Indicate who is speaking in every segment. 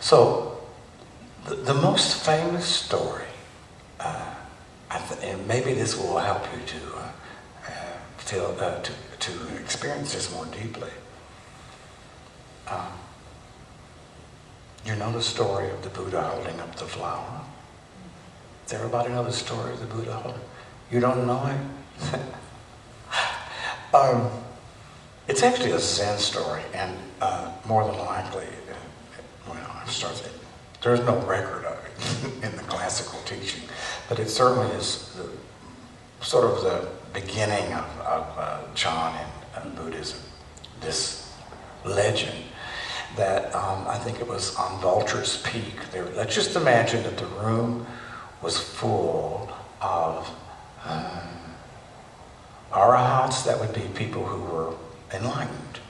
Speaker 1: So the most famous story, and maybe this will help you to experience this more deeply. You know the story of the Buddha holding up the flower? Does everybody know the story of the Buddha holding? You don't know it? It's actually a Zen story, and more than likely, there's no record of it in the classical teaching, but it certainly is sort of the beginning of Chan and Buddhism, this legend that I think it was on Vulture's Peak. Let's just imagine that the room was full of arahats, that would be people who were enlightened.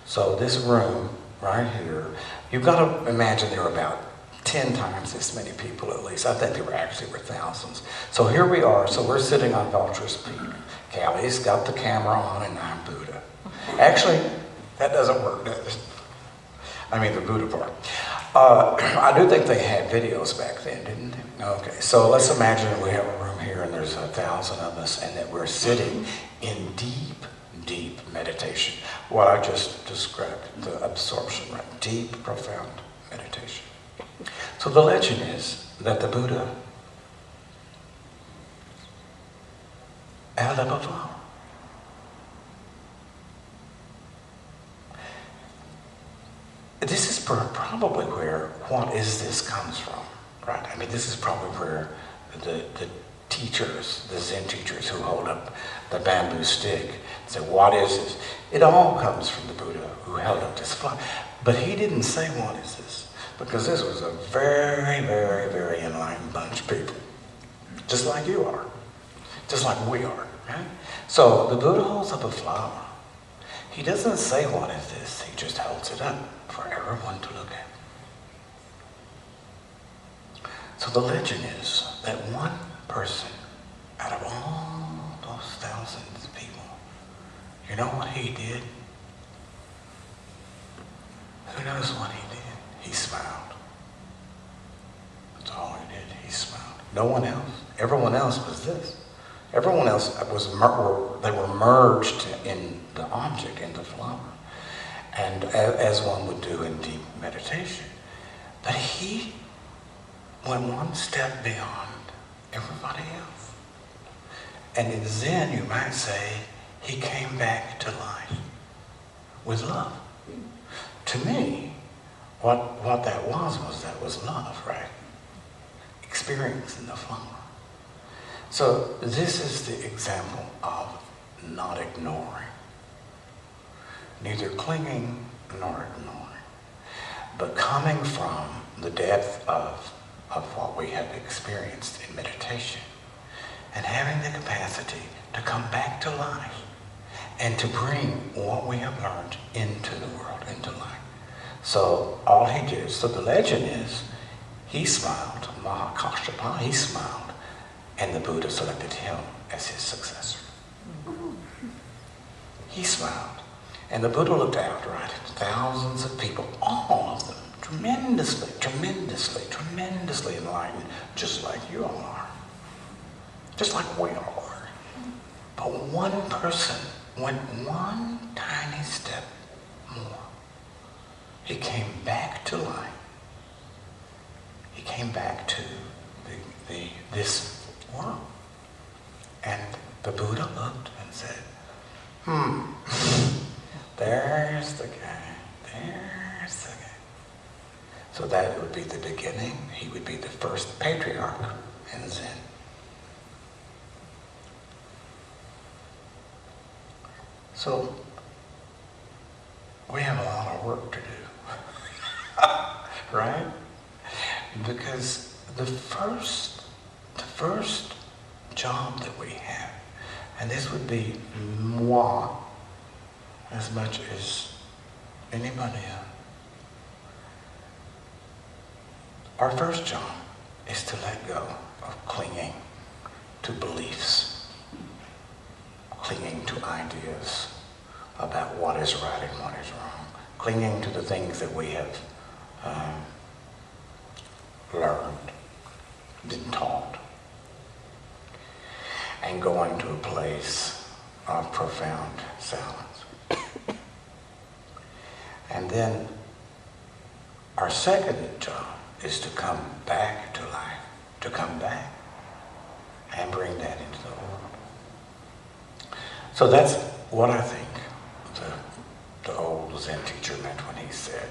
Speaker 1: So this room right here, you've got to imagine there were about 10 times this many people at least. I think there were thousands. So here we are, so we're sitting on Vulture's Peak. Callie's got the camera on and I'm Buddha. Actually, that doesn't work, does it? I mean the Buddha part. I do think they had videos back then, didn't they? Okay, so let's imagine that we have a room here and there's 1,000 of us and that we're sitting in deep, deep meditation. What I just described, the absorption, right? Deep, profound meditation. So the legend is that the Buddha held up a flower. This is probably where "what is this" comes from, right? I mean, this is probably where the teachers, the Zen teachers who hold up the bamboo stick, say, "What is this?" It all comes from the Buddha who held up this flower. But he didn't say, "What is this?" Because this was a very, very, very enlightened bunch of people. Just like you are. Just like we are, right? So the Buddha holds up a flower. He doesn't say, "What is this?" He just holds it up for everyone to look at. So the legend is that one person out of all those thousands of people, you know what he did? Who knows what he did? He smiled. That's all he did. He smiled. No one else. Everyone else was this. Everyone else they were merged in the object, in the flower. And as one would do in deep meditation. But he went one step beyond everybody else. And in Zen, you might say, he came back to life with love. To me, what that was love, right? Experiencing the flower. So this is the example of not ignoring. Neither clinging nor ignoring, but coming from the depth of what we have experienced in meditation and having the capacity to come back to life and to bring what we have learned into the world, into life. So all he did, so the legend is, he smiled, Mahakashyapa, he smiled, and the Buddha selected him as his successor. He smiled. And the Buddha looked out, right, at thousands of people, all of them, tremendously, tremendously, tremendously enlightened, just like you all are. Just like we all are. But one person went one tiny step more. He came back to life. He came back to this world. And the Buddha looked and said, there's the guy, there's the guy. So that would be the beginning. He would be the first patriarch in Zen. So we have a lot of work to do, right? Because the first job that we have, and this would be moi, as much as anybody else. Our first job is to let go of clinging to beliefs, clinging to ideas about what is right and what is wrong, clinging to the things that we have learned, been taught, and going to a place of profound silence. And then our second job is to come back to life, to come back and bring that into the world. So that's what I think the old Zen teacher meant when he said,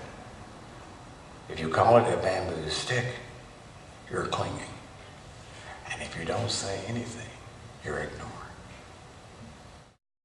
Speaker 1: if you call it a bamboo stick, you're clinging. And if you don't say anything, you're ignoring.